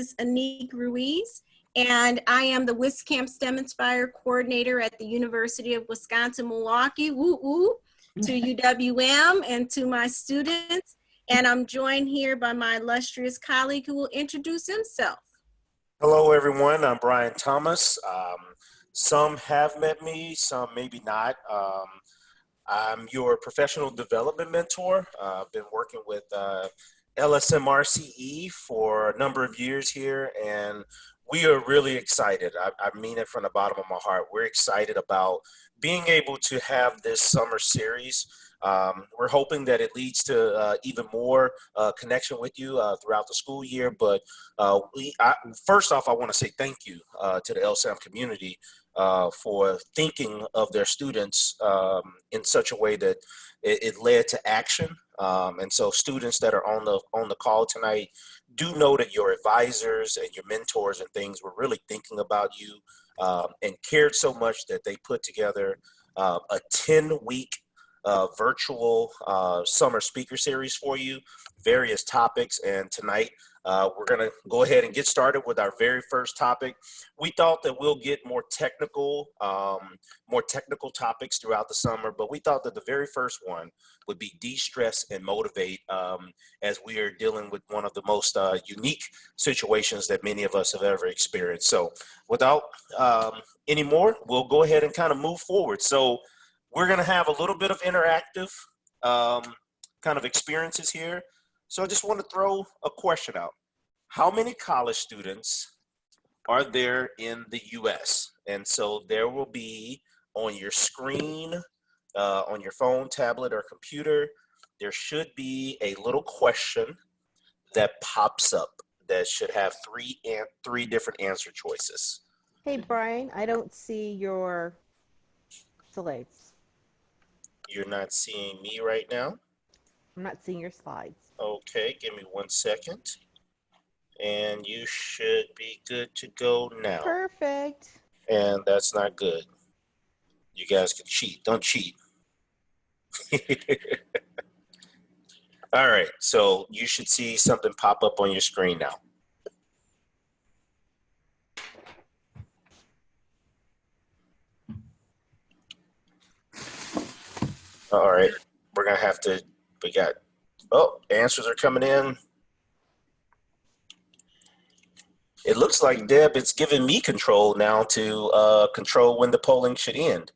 is Anique Ruiz, and I am the WisCamp STEM Inspire Coordinator at the University of Wisconsin-Milwaukee, woo woo, to UWM and to my students. And I'm joined here by my illustrious colleague who will introduce himself. Hello, everyone. I'm Brian Thomas. Some have met me, some maybe not. I'm your professional development mentor. I've been working with LSMRCE for a number of years here, and we are really excited. I mean it from the bottom of my heart. We're excited about being able to have this summer series. We're hoping that it leads to even more connection with you throughout the school year. But first off, I want to say thank you to the LSAM community for thinking of their students in such a way that it led to action. And so students that are on the call tonight, do know that your advisors and your mentors and things were really thinking about you and cared so much that they put together a 10-week virtual summer speaker series for you, various topics. And tonight we're going to go ahead and get started with our very first topic. We thought that we'll get more technical topics throughout the summer, but we thought that the very first one would be de-stress and motivate, as we are dealing with one of the most unique situations that many of us have ever experienced. So without any more, we'll go ahead and kind of move forward. So we're going to have a little bit of interactive kind of experiences here. So I just want to throw a question out. How many college students are there in the U.S.? And so there will be on your screen, on your phone, tablet, or computer, there should be a little question that pops up that should have three different answer choices. Hey, Brian, I don't see your slides. You're not seeing me right now? I'm not seeing your slides. Okay, give me 1 second. And you should be good to go now. Perfect. And that's not good. You guys can cheat. Don't cheat. All right, so you should see something pop up on your screen now. All right, we're gonna have to, answers are coming in. It looks like, Deb, it's giving me control now to control when the polling should end.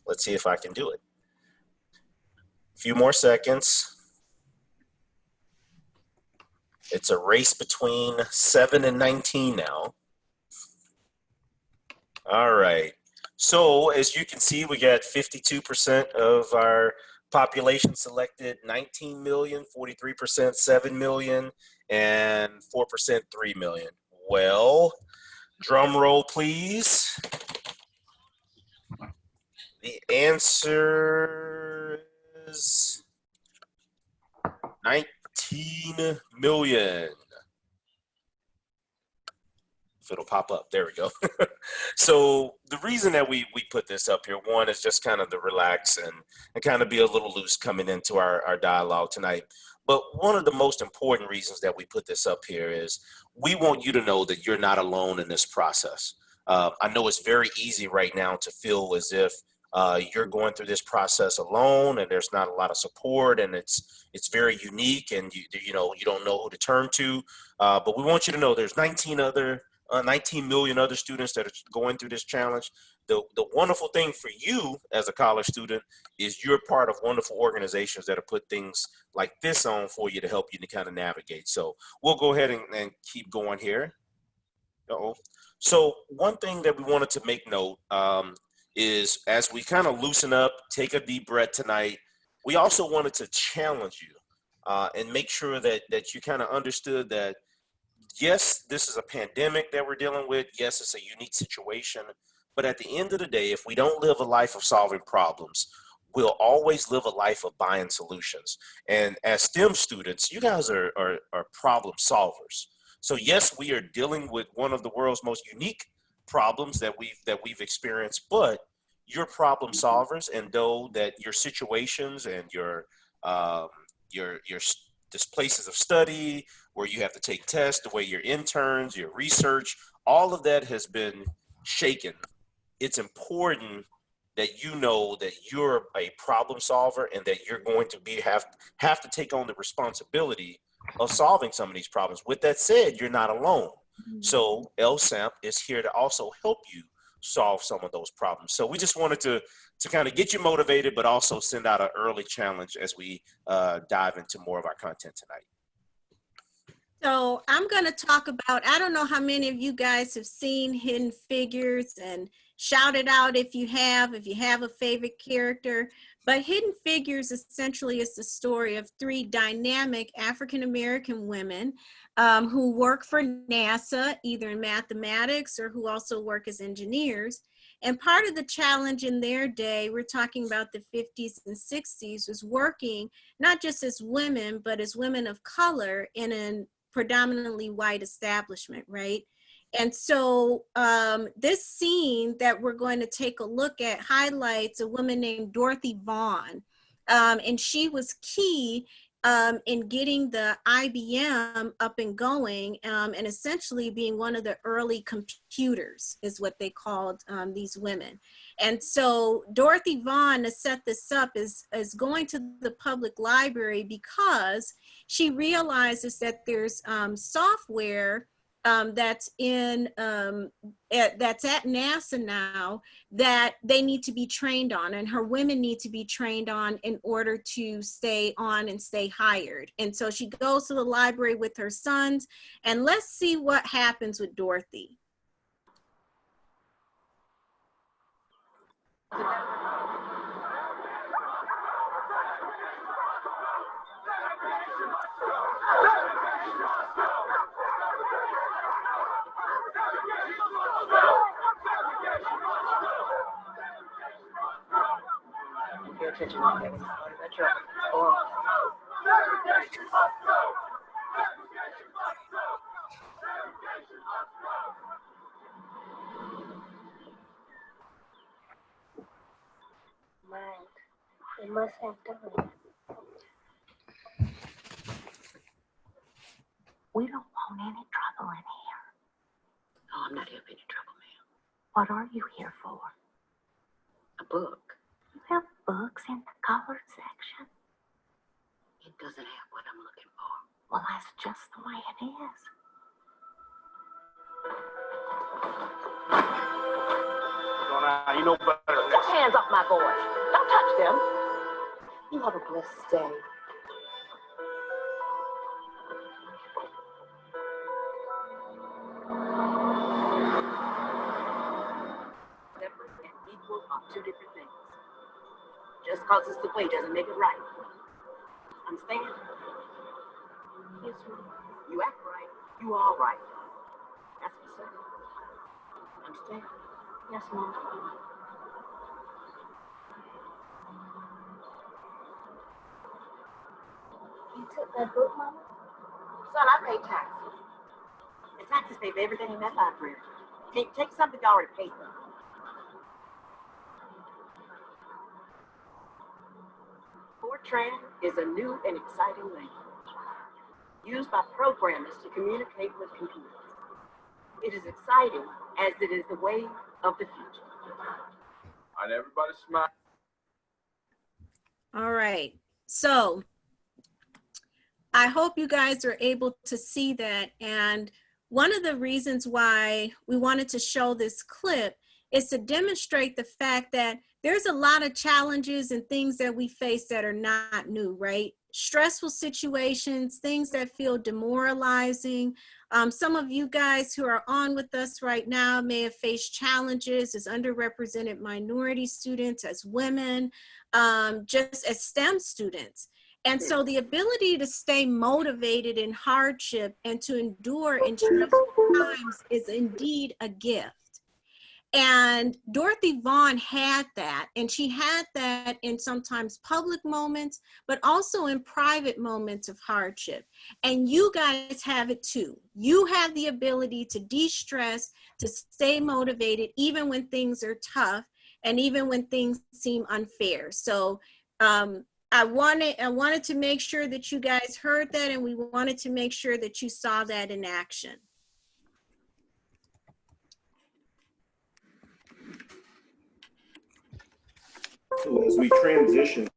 Let's see if I can do it. A few more seconds. It's a race between 7 and 19 now. All right. So as you can see, we got 52% of our population selected, 19 million, 43%, 7 million, and 4%, 3 million. Well, drum roll, please. The answer is 19 million. If it'll pop up, there we go. So the reason that we put this up here, one, is just kind of to relax and kind of be a little loose coming into our dialogue tonight. But one of the most important reasons that we put this up here is we want you to know that you're not alone in this process. I know it's very easy right now to feel as if you're going through this process alone and there's not a lot of support and it's very unique and you don't know who to turn to. But we want you to know there's 19 million other students that are going through this challenge. The wonderful thing for you as a college student is you're part of wonderful organizations that have put things like this on for you to help you to kind of navigate. So we'll go ahead and keep going here. So one thing that we wanted to make note is as we kind of loosen up, take a deep breath tonight, we also wanted to challenge you and make sure that you kind of understood that yes, this is a pandemic that we're dealing with. Yes, it's a unique situation. But at the end of the day, if we don't live a life of solving problems, we'll always live a life of buying solutions. And as STEM students, you guys are problem solvers. So yes, we are dealing with one of the world's most unique problems that we've experienced, but you're problem solvers, and though that your situations and your places of study, where you have to take tests, the way your interns, your research, all of that has been shaken. It's important that you know that you're a problem solver and that you're going to have to take on the responsibility of solving some of these problems. With that said, you're not alone. So LSAMP is here to also help you solve some of those problems. So we just wanted to kind of get you motivated, but also send out an early challenge as we dive into more of our content tonight. So I'm going to talk about, I don't know how many of you guys have seen Hidden Figures, and shout it out if you have a favorite character. But Hidden Figures essentially is the story of three dynamic African-American women who work for NASA, either in mathematics or who also work as engineers. And part of the challenge in their day, we're talking about the 50s and 60s, was working not just as women, but as women of color in a predominantly white establishment, right? And so this scene that we're going to take a look at highlights a woman named Dorothy Vaughan. And she was key in getting the IBM up and going, and essentially being one of the early computers is what they called these women. And so Dorothy Vaughan, to set this up, is going to the public library because she realizes that there's software that's at NASA now that they need to be trained on, and her women need to be trained on in order to stay on and stay hired. And so she goes to the library with her sons, and let's see what happens with Dorothy. Pay attention to that. That's your mind. It must have done. We don't want any trouble in here. Oh, I'm not here for any trouble, ma'am. What are you here for? A book. You have books in the colored section. It doesn't have what I'm looking for. Well, that's just the way it is. You know better than Get this. your hands off my boys. Don't touch them. You have a blessed day. Separate and equal are two different things. Just cause it's the way doesn't make it right. Understand? Yes, ma'am. You act right. You all right. That's for certain. Understand? Yes, ma'am. You took that book, Mama? Son, I pay taxes. And taxes pay for everything in that library. Can't take something you already paid for. Fortran is a new and exciting language used by programmers to communicate with computers. It is exciting as it is the way of the future. And everybody smile. All right, so I hope you guys are able to see that. And one of the reasons why we wanted to show this clip is to demonstrate the fact that there's a lot of challenges and things that we face that are not new, right? Stressful situations, things that feel demoralizing. Some of you guys who are on with us right now may have faced challenges as underrepresented minority students, as women, just as STEM students. And so the ability to stay motivated in hardship and to endure in stressful times is indeed a gift. And Dorothy Vaughan had that, and she had that in sometimes public moments, but also in private moments of hardship. And you guys have it too. You have the ability to de-stress, to stay motivated, even when things are tough, and even when things seem unfair. So I wanted to make sure that you guys heard that, and we wanted to make sure that you saw that in action. So as we transition.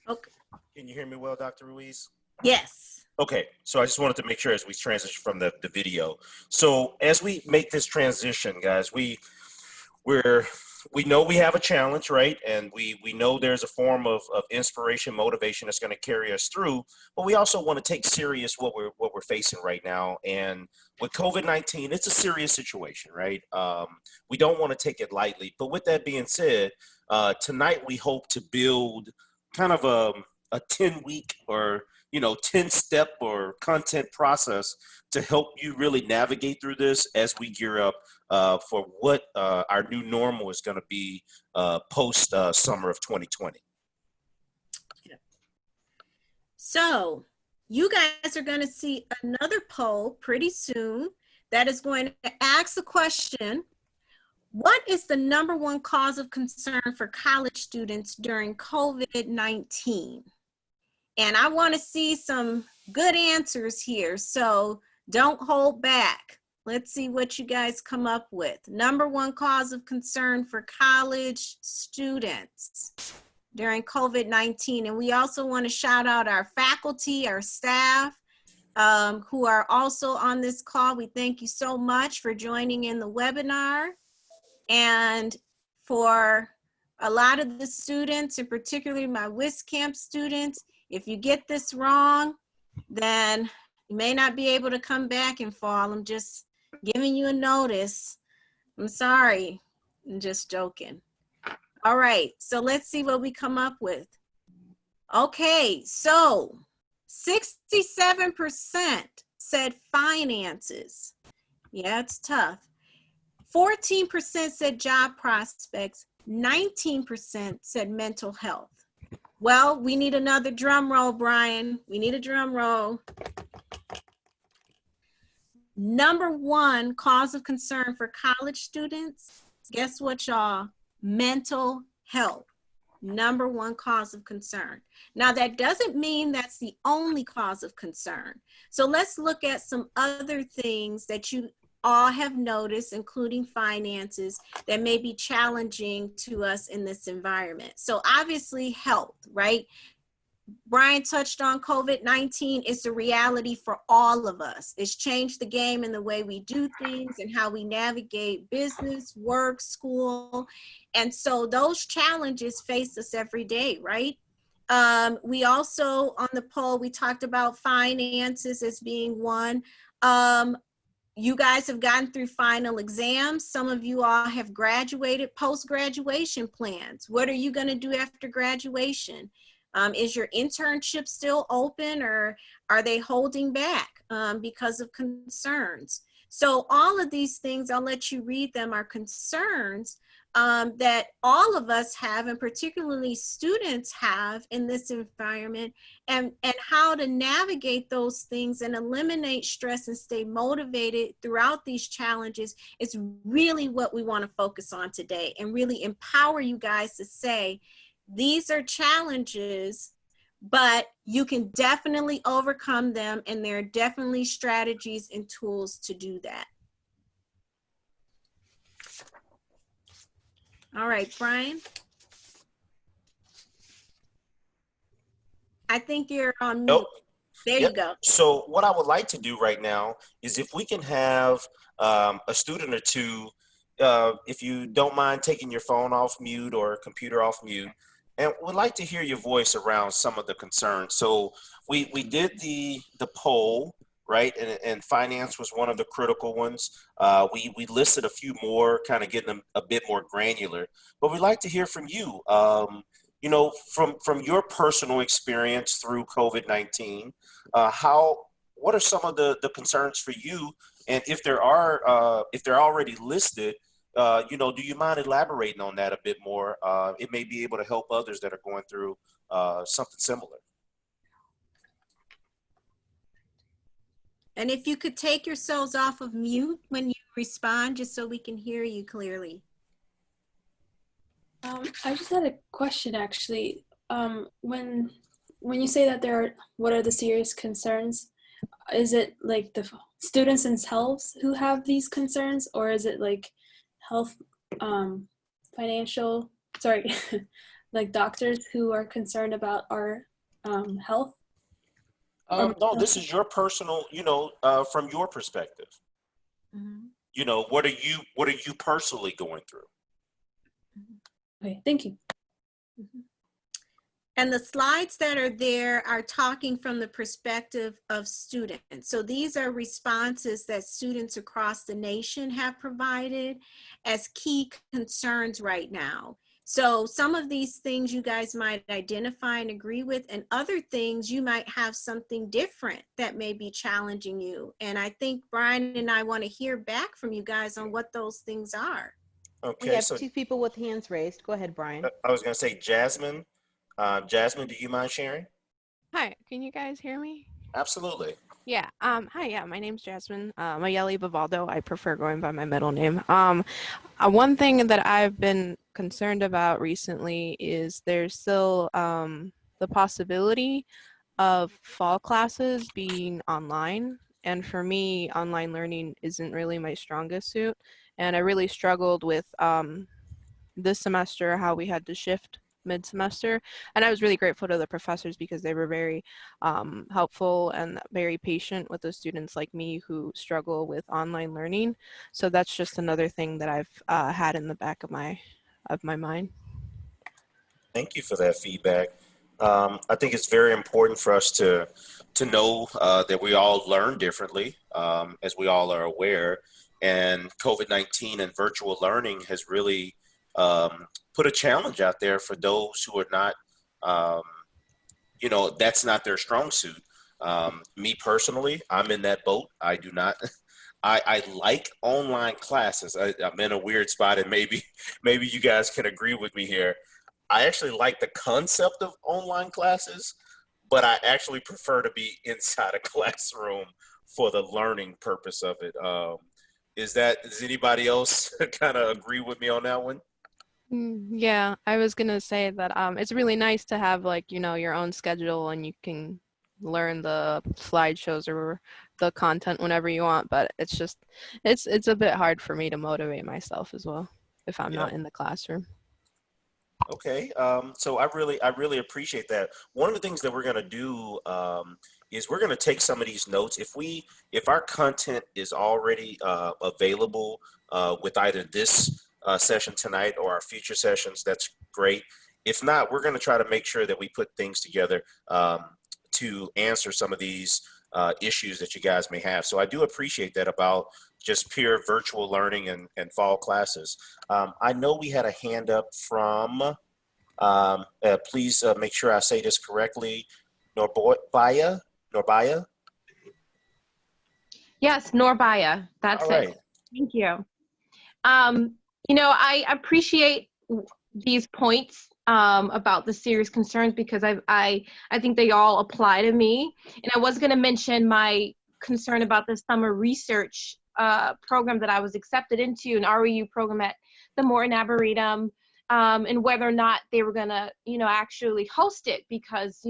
Okay. Can you hear me well, Dr. Ruiz? Yes. Okay, so I just wanted to make sure as we transition from the video. So as we make this transition, guys, we know we have a challenge, right? And we know there's a form of inspiration, motivation that's going to carry us through. But we also want to take serious what we're facing right now. And with COVID-19, it's a serious situation, right? We don't want to take it lightly. But with that being said, tonight we hope to build kind of a 10-week or 10-step or content process to help you really navigate through this as we gear up for what our new normal is going to be post summer of 2020. So you guys are going to see another poll pretty soon that is going to ask the question, what is the #1 cause of concern for college students during COVID-19? And I want to see some good answers here, so don't hold back. Let's see what you guys come up with. #1 cause of concern for college students during COVID-19. And we also want to shout out our faculty, our staff, who are also on this call. We thank you so much for joining in the webinar. And for a lot of the students, and particularly my WisCamp students, if you get this wrong, then you may not be able to come back in fall. I'm just giving you a notice. I'm sorry. I'm just joking. All right, so let's see what we come up with. Okay, so 67% said finances. Yeah, it's tough. 14% said job prospects. 19% said mental health. Well, we need another drum roll, Brian. We need a drum roll. #1 cause of concern for college students, guess what, y'all? Mental health. #1 cause of concern. Now, that doesn't mean that's the only cause of concern. So let's look at some other things that you all have noticed, including finances, that may be challenging to us in this environment. So obviously health, right? Brian touched on COVID-19. It's a reality for all of us. It's changed the game in the way we do things and how we navigate business, work, school. And so those challenges face us every day, right? We also, on the poll, we talked about finances as being one. You guys have gotten through final exams. Some of you all have graduated, post-graduation plans. What are you going to do after graduation? Is your internship still open, or are they holding back because of concerns? So all of these things, I'll let you read them, are concerns that all of us have, and particularly students have in this environment, and how to navigate those things and eliminate stress and stay motivated throughout these challenges is really what we want to focus on today, and really empower you guys to say, these are challenges, but you can definitely overcome them, and there are definitely strategies and tools to do that. All right, Brian. I think you're on mute. Nope. There Yep. you go. So what I would like to do right now is if we can have a student or two, if you don't mind taking your phone off mute or computer off mute, and we'd like to hear your voice around some of the concerns. So we did the poll, right? And finance was one of the critical ones. We listed a few more, kind of getting them a bit more granular, but we'd like to hear from you. You know, from your personal experience through COVID-19, what are some of the concerns for you? And if there are, if they're already listed, you know, do you mind elaborating on that a bit more? It may be able to help others that are going through something similar. And if you could take yourselves off of mute when you respond, just so we can hear you clearly. I just had a question actually. When you say that what are the serious concerns? Is it like the students themselves who have these concerns, or is it like health, financial, sorry, like doctors who are concerned about our health? No, this is your personal, from your perspective. What are you personally going through? Okay, thank you. And the slides that are there are talking from the perspective of students. So these are responses that students across the nation have provided as key concerns right now. So some of these things you guys might identify and agree with, and other things you might have something different that may be challenging you. And I think Brian and I want to hear back from you guys on what those things are. We Okay, have so two people with hands raised. Go ahead, Brian. I was going to say Jasmine. Jasmine, do you mind sharing? Hi, can you guys hear me? Absolutely. Yeah. Hi. Yeah. My name's Jasmine. Mayeli Bavaldo. I prefer going by my middle name. One thing that I've been concerned about recently is there's still the possibility of fall classes being online, and for me, online learning isn't really my strongest suit, and I really struggled with this semester how we had to shift mid-semester, and I was really grateful to the professors because they were very helpful and very patient with the students like me who struggle with online learning. So that's just another thing that I've had in the back of my mind. Thank you for that feedback. I think it's very important for us to know that we all learn differently, as we all are aware, and COVID-19 and virtual learning has really put a challenge out there for those who are not, that's not their strong suit. Me personally, I'm in that boat. I do not. I like online classes. I'm in a weird spot, and maybe you guys can agree with me here. I actually like the concept of online classes, but I actually prefer to be inside a classroom for the learning purpose of it. Does anybody else kind of agree with me on that one? Yeah, I was gonna say that it's really nice to have your own schedule and you can learn the slideshows or the content whenever you want, but it's a bit hard for me to motivate myself as well if I'm not in the classroom. Okay, so I really appreciate that. One of the things that we're gonna do is we're gonna take some of these notes. If our content is already available with either this session tonight or our future sessions, that's great. If not, we're gonna try to make sure that we put things together to answer some of these issues that you guys may have. So I do appreciate that about just pure virtual learning and fall classes. I know we had a hand up from, please make sure I say this correctly, Norbaya? Yes, Norbaya, that's All right. it. Thank you. I appreciate these points about the serious concerns because I think they all apply to me. And I was going to mention my concern about the summer research program that I was accepted into, an REU program at the Morton Arboretum, and whether or not they were going to, actually host it because,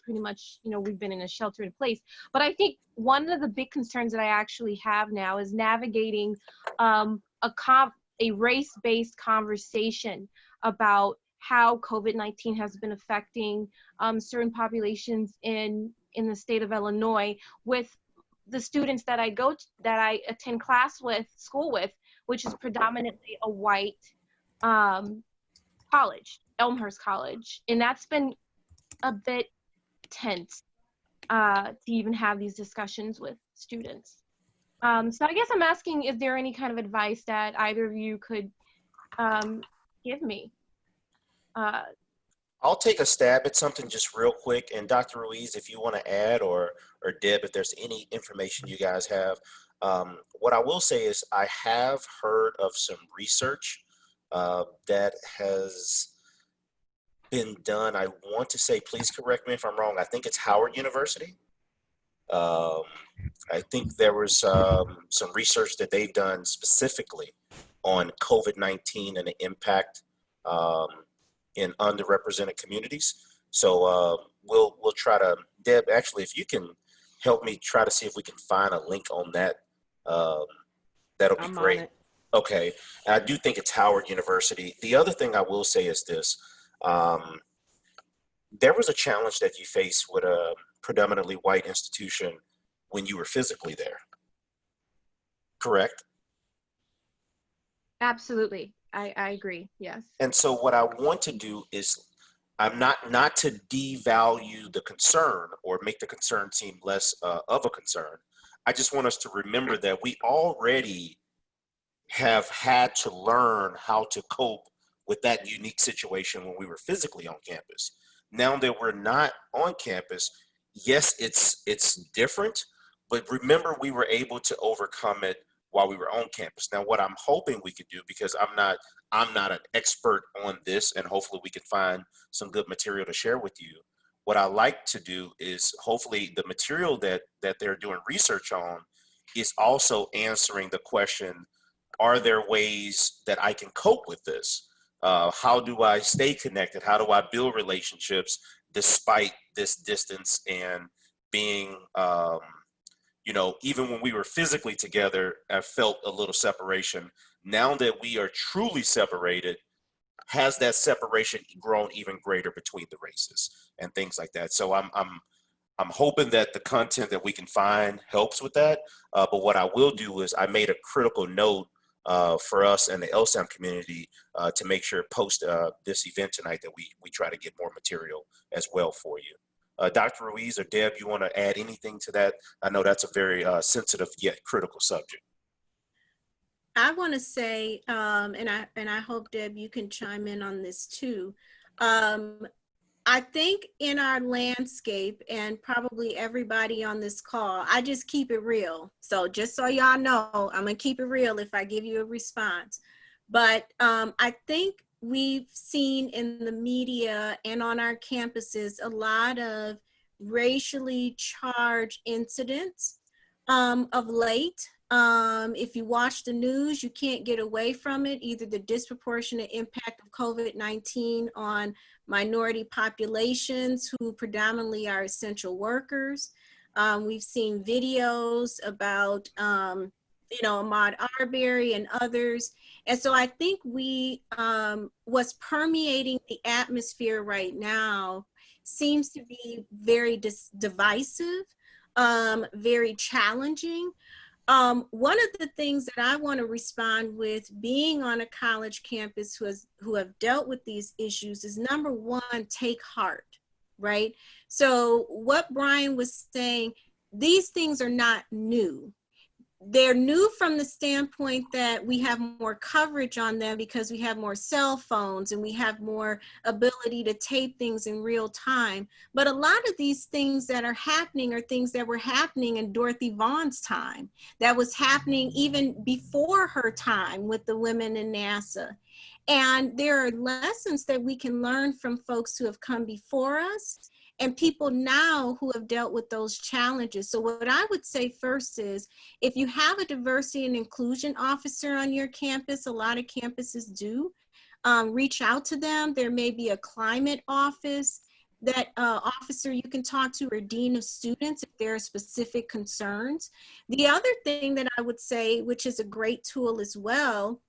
pretty much, we've been in a shelter in place. But I think one of the big concerns that I actually have now is navigating a race-based conversation about how COVID-19 has been affecting certain populations in the state of Illinois with the students that I attend school with, which is predominantly a white college, Elmhurst College. And that's been a bit tense to even have these discussions with students. So I guess I'm asking, is there any kind of advice that either of you could give me? I'll take a stab at something just real quick. And Dr. Ruiz, if you want to add, or Deb, if there's any information you guys have, what I will say is I have heard of some research that has been done. I want to say, please correct me if I'm wrong, I think it's Howard University. I think there was some research that they've done specifically on COVID-19 and the impact in underrepresented communities. So we'll try to, Deb, actually, if you can help me try to see if we can find a link on that, that'll be I'm on great. it. Okay, and I do think it's Howard University. The other thing I will say is this. There was a challenge that you faced with a predominantly white institution when you were physically there, correct? Absolutely. I agree. Yes. And so what I want to do is, I'm not to devalue the concern or make the concern seem less of a concern. I just want us to remember that we already have had to learn how to cope with that unique situation when we were physically on campus. Now that we're not on campus, yes, it's different, but remember we were able to overcome it while we were on campus. Now, what I'm hoping we could do, because I'm not an expert on this, and hopefully we can find some good material to share with you. What I like to do is hopefully the material that they're doing research on is also answering the question, are there ways that I can cope with this? How do I stay connected? How do I build relationships despite this distance and being, even when we were physically together, I felt a little separation. Now that we are truly separated, has that separation grown even greater between the races and things like that? So I'm hoping that the content that we can find helps with that. But what I will do is I made a critical note for us and the LSAM community to make sure post this event tonight that we try to get more material as well for you. Dr. Ruiz or Deb, you want to add anything to that? I know that's a very sensitive yet critical subject. I want to say, and I hope, Deb, you can chime in on this too. I think in our landscape, and probably everybody on this call, I just keep it real. So just so y'all know, I'm gonna keep it real if I give you a response. But I think we've seen in the media and on our campuses a lot of racially charged incidents of late. If you watch the news, you can't get away from it, either the disproportionate impact of COVID-19 on minority populations who predominantly are essential workers. We've seen videos about, Ahmaud Arbery and others. And so I think what's permeating the atmosphere right now seems to be very divisive, very challenging. One of the things that I want to respond with, being on a college campus who have dealt with these issues, is number one, take heart, right? So what Brian was saying, these things are not new. They're new from the standpoint that we have more coverage on them because we have more cell phones and we have more ability to tape things in real time. But a lot of these things that are happening are things that were happening in Dorothy Vaughn's time, that was happening even before her time with the women in NASA. And there are lessons that we can learn from folks who have come before us and people now who have dealt with those challenges. So what I would say first is, if you have a diversity and inclusion officer on your campus, a lot of campuses do, reach out to them. There may be a climate office that officer you can talk to, or dean of students if there are specific concerns. The other thing that I would say, which is a great tool as well,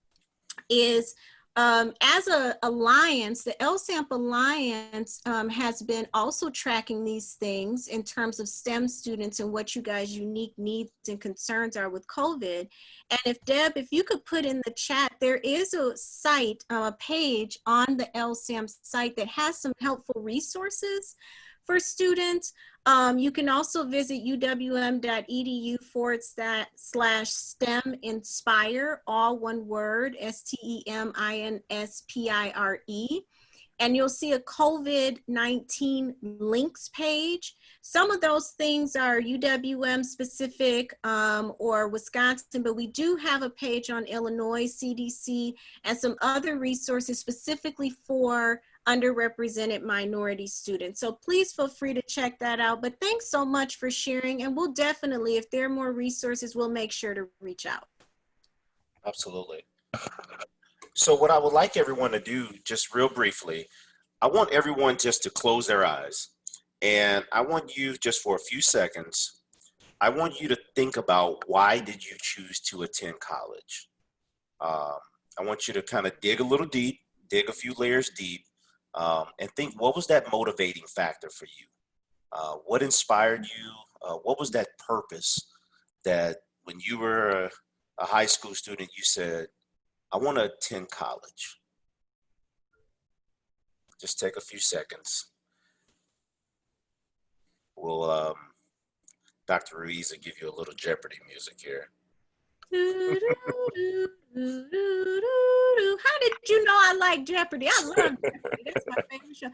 is as an alliance, the LSAMP Alliance has been also tracking these things in terms of STEM students and what you guys' unique needs and concerns are with COVID. And if Deb, if you could put in the chat, there is a site, a page on the LSAMP site that has some helpful resources for students. You can also visit uwm.edu/STEM Inspire, all one word, STEMINSPIRE. And you'll see a COVID-19 links page. Some of those things are UWM specific or Wisconsin, but we do have a page on Illinois CDC and some other resources specifically for underrepresented minority students. So please feel free to check that out. But thanks so much for sharing. And we'll definitely, if there are more resources, we'll make sure to reach out. Absolutely. So what I would like everyone to do, just real briefly, I want everyone just to close their eyes. And I want you just for a few seconds, I want you to think about why did you choose to attend college? I want you to kind of dig a little deep, dig a few layers deep, and think what was that motivating factor for you? What inspired you? What was that purpose that when you were a high school student, you said, I want to attend college? Just take a few seconds. We'll, Dr. Ruiz will give you a little Jeopardy music here. How did you know I like Jeopardy? I love Jeopardy. That's my favorite show.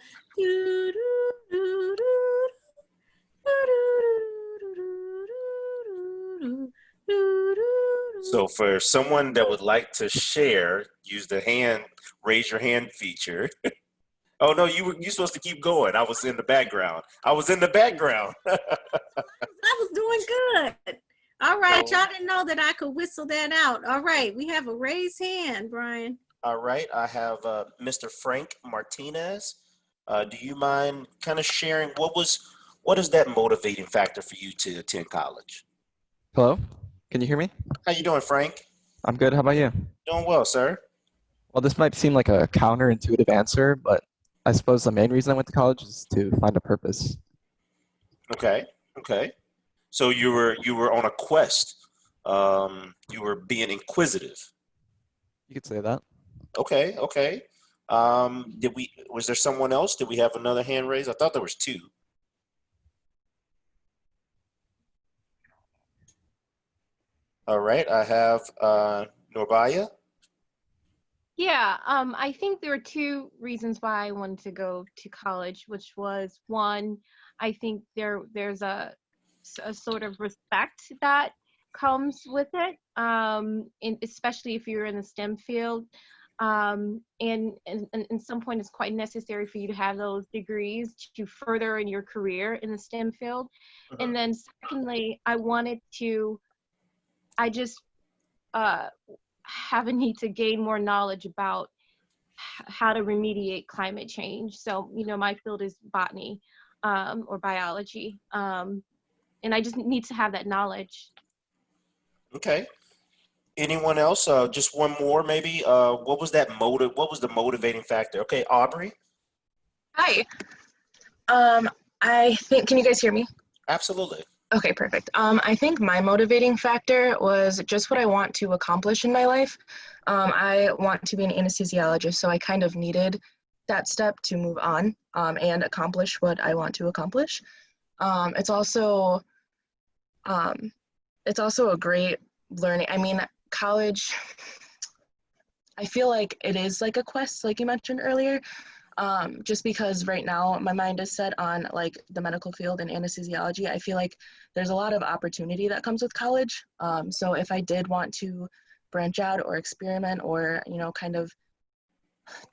So for someone that would like to share, use the raise your hand feature. Oh no, you're supposed to keep going. I was in the background. I was in the background. I was doing good. All right, y'all didn't know that I could whistle that out. All right, we have a raised hand, Brian. All right, I have Mr. Frank Martinez. Do you mind kind of sharing what is that motivating factor for you to attend college? Hello, can you hear me? How you doing, Frank? I'm good. How about you? Doing well, sir. Well, this might seem like a counterintuitive answer, but I suppose the main reason I went to college is to find a purpose. Okay. So you were on a quest. You were being inquisitive. You could say that. Okay. Was there someone else? Did we have another hand raised? I thought there was two. All right, I have Norbaya. Yeah, I think there are two reasons why I wanted to go to college, which was one, I think there's a sort of respect that comes with it, especially if you're in the STEM field. And in some point, it's quite necessary for you to have those degrees to further in your career in the STEM field. And then secondly, I just have a need to gain more knowledge about how to remediate climate change. So, my field is botany or biology. And I just need to have that knowledge. Okay. Anyone else? Just one more, maybe. What was that motive? What was the motivating factor? Okay, Aubrey. Hi. I think, can you guys hear me? Absolutely. Okay, perfect. I think my motivating factor was just what I want to accomplish in my life. I want to be an anesthesiologist, so I kind of needed that step to move on and accomplish what I want to accomplish. It's also a great learning. I mean, college, I feel like it is like a quest, like you mentioned earlier. Just because right now my mind is set on like the medical field and anesthesiology. I feel like there's a lot of opportunity that comes with college. So if I did want to branch out or experiment or, kind of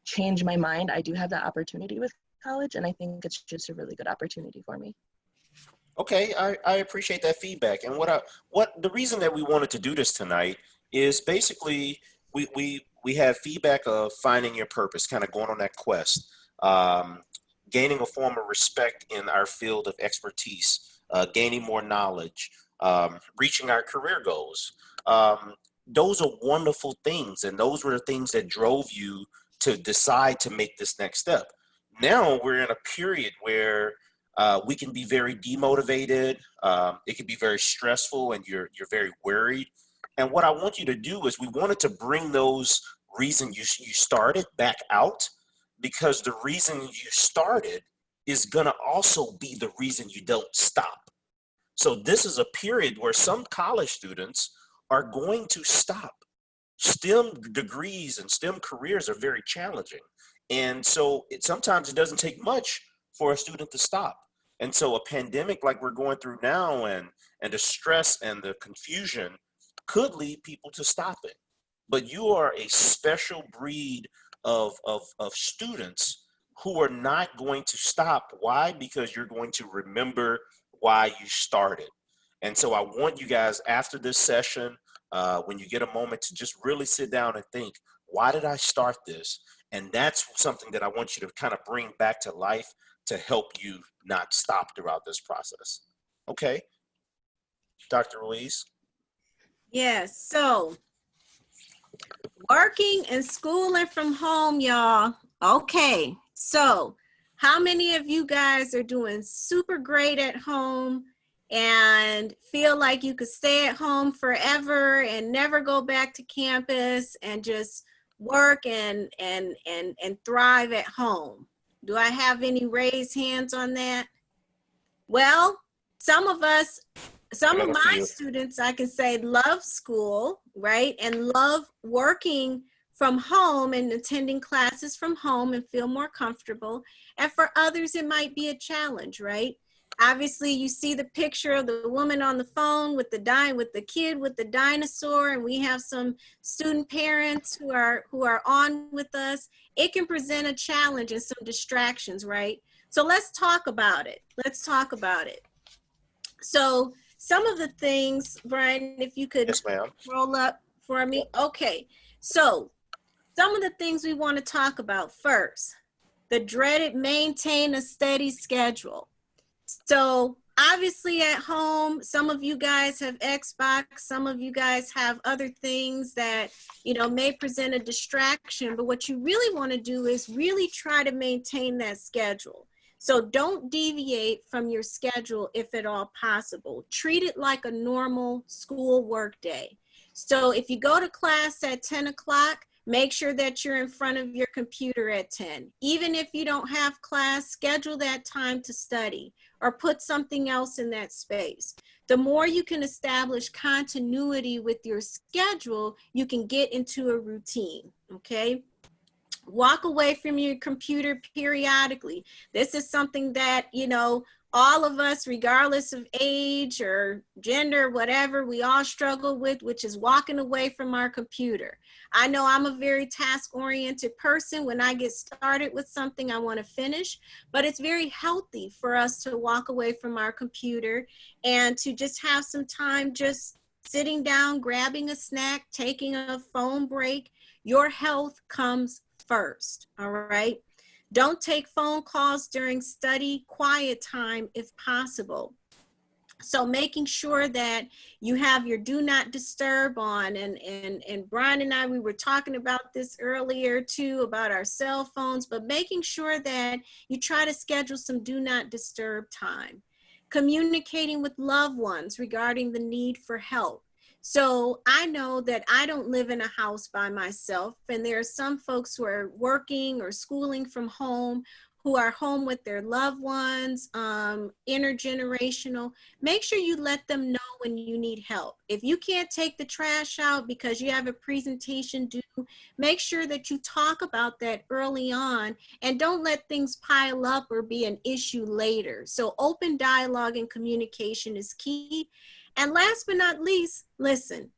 change my mind, I do have that opportunity with college, and I think it's just a really good opportunity for me. Okay, I appreciate that feedback. And what the reason that we wanted to do this tonight is basically we have feedback of finding your purpose, kind of going on that quest, gaining a form of respect in our field of expertise, gaining more knowledge, reaching our career goals. Those are wonderful things, and those were the things that drove you to decide to make this next step. Now we're in a period where we can be very demotivated. It can be very stressful, and you're very worried. And what I want you to do is we wanted to bring those reasons you started back out, because the reason you started is going to also be the reason you don't stop. So this is a period where some college students are going to stop. STEM degrees and STEM careers are very challenging. And so sometimes it doesn't take much for a student to stop. And so a pandemic like we're going through now and the stress and the confusion could lead people to stopping. But you are a special breed of students who are not going to stop. Why? Because you're going to remember why you started. And so I want you guys after this session, when you get a moment, to just really sit down and think, why did I start this? And that's something that I want you to kind of bring back to life to help you not stop throughout this process. Okay, Dr. Ruiz. Yes, so working and schooling from home, y'all. Okay, so how many of you guys are doing super great at home and feel like you could stay at home forever and never go back to campus and just work and thrive at home? Do I have any raised hands on that? Well, some of us, some of my students, I can say, love school, right? And love working from home and attending classes from home and feel more comfortable. And for others, it might be a challenge, right? Obviously, you see the picture of the woman on the phone with the kid with the dinosaur, and we have some student parents who are on with us. It can present a challenge and some distractions, right? So let's talk about it. Let's talk about it. So some of the things, Brian, if you could roll up for me. Okay, so some of the things we want to talk about first. The dreaded maintain a steady schedule. So obviously at home, some of you guys have Xbox, some of you guys have other things that, you know, may present a distraction, but what you really want to do is really try to maintain that schedule. So don't deviate from your schedule if at all possible. Treat it like a normal school work day. So if you go to class at 10 o'clock, make sure that you're in front of your computer at 10. Even if you don't have class, schedule that time to study or put something else in that space. The more you can establish continuity with your schedule, you can get into a routine, okay? Walk away from your computer periodically. This is something that, you know, all of us, regardless of age or gender, whatever, we all struggle with, which is walking away from our computer. I know I'm a very task-oriented person. When I get started with something, I want to finish, but it's very healthy for us to walk away from our computer and to just have some time just sitting down, grabbing a snack, taking a phone break. Your health comes first, all right? Don't take phone calls during study quiet time if possible. So making sure that you have your do not disturb on, and Brian and I, we were talking about this earlier too, about our cell phones, but making sure that you try to schedule some do not disturb time. Communicating with loved ones regarding the need for help. So I know that I don't live in a house by myself, and there are some folks who are working or schooling from home, who are home with their loved ones, intergenerational. Make sure you let them know when you need help. If you can't take the trash out because you have a presentation due, make sure that you talk about that early on and don't let things pile up or be an issue later. So open dialogue and communication is key. And last but not least, listen,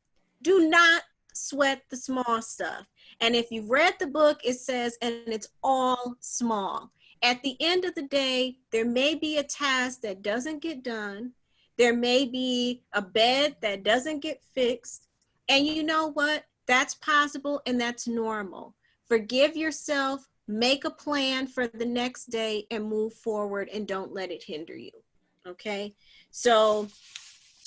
do not sweat the small stuff. And if you've read the book, it says, and it's all small. At the end of the day, there may be a task that doesn't get done. There may be a bed that doesn't get fixed. And you know what? That's possible and that's normal. Forgive yourself, make a plan for the next day and move forward and don't let it hinder you. Okay? So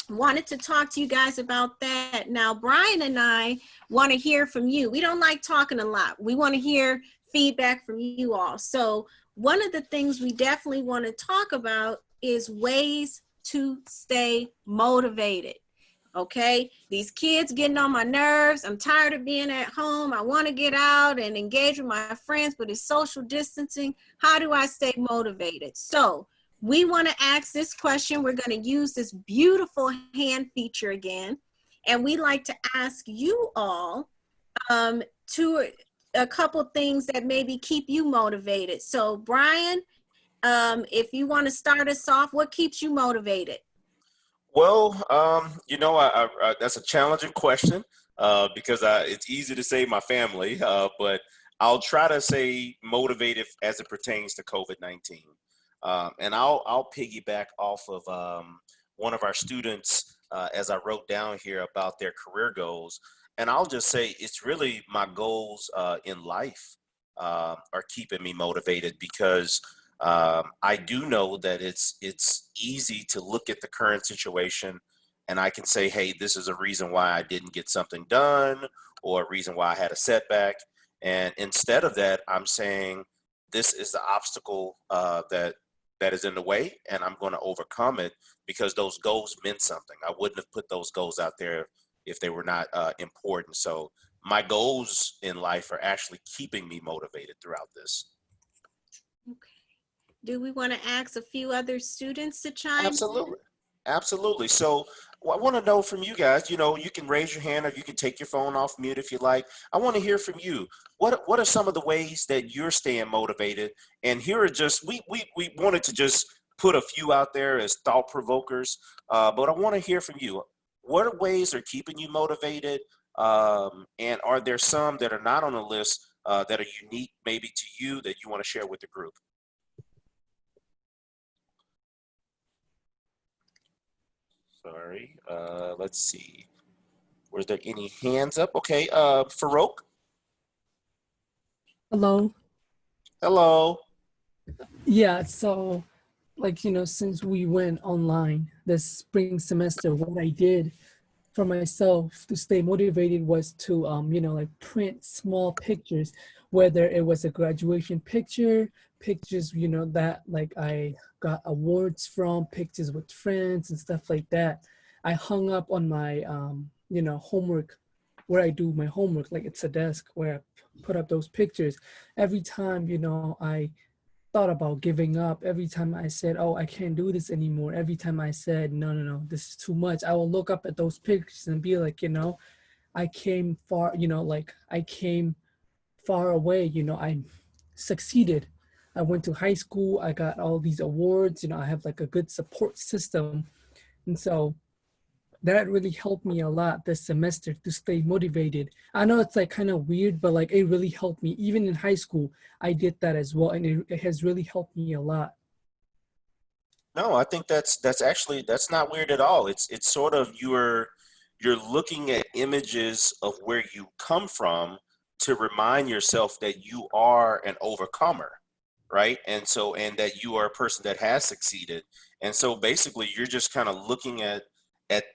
wanted to talk to you guys about that. Now, Brian and I want to hear from you. We don't like talking a lot. We want to hear feedback from you all. So one of the things we definitely want to talk about is ways to stay motivated. Okay, these kids getting on my nerves. I'm tired of being at home. I want to get out and engage with my friends, but it's social distancing. How do I stay motivated? So we want to ask this question. We're going to use this beautiful hand feature again. And we like to ask you all to a couple things that maybe keep you motivated. So Brian, if you want to start us off, what keeps you motivated? Well, you know, that's a challenging question because it's easy to say my family, but I'll try to say motivated as it pertains to COVID-19. And I'll piggyback off of one of our students as I wrote down here about their career goals. And I'll just say it's really my goals in life. are keeping me motivated, because I do know that it's easy to look at the current situation and I can say, hey, this is a reason why I didn't get something done, or a reason why I had a setback. And instead of that, I'm saying this is the obstacle that is in the way, and I'm going to overcome it, because those goals meant something. I wouldn't have put those goals out there if they were not important. So my goals in life are actually keeping me motivated throughout this. Okay. Do we want to ask a few other students to chime in? Absolutely. Absolutely. So I want to know from you guys, you know, you can raise your hand or you can take your phone off mute if you like. I want to hear from you. What are some of the ways that you're staying motivated? And here are just, we wanted to just put a few out there as thought provokers, but I want to hear from you. What ways are keeping you motivated? And are there some that are not on the list that are unique maybe to you that you want to share with the group? Sorry, let's see. Were there any hands up? Okay, Farouk. Hello. Hello. Yeah, so like, since we went online this spring semester, what I did for myself to stay motivated was to, like print small pictures, whether it was a graduation picture, pictures, that like I got awards from, pictures with friends and stuff like that. I hung up on my, homework, where I do my homework, like it's a desk where I put up those pictures. Every time, I thought about giving up, every time I said, oh, I can't do this anymore, every time I said, no, this is too much, I will look up at those pictures and be like, I came far, like I came far away, I succeeded. I went to high school, I got all these awards, I have like a good support system. And so that really helped me a lot this semester to stay motivated. I know it's like kind of weird, but like it really helped me. Even in high school, I did that as well, and it has really helped me a lot. No, I think that's actually, that's not weird at all. It's sort of you're looking at images of where you come from to remind yourself that you are an overcomer, right? And so, and that you are a person that has succeeded. And so basically you're just kind of looking at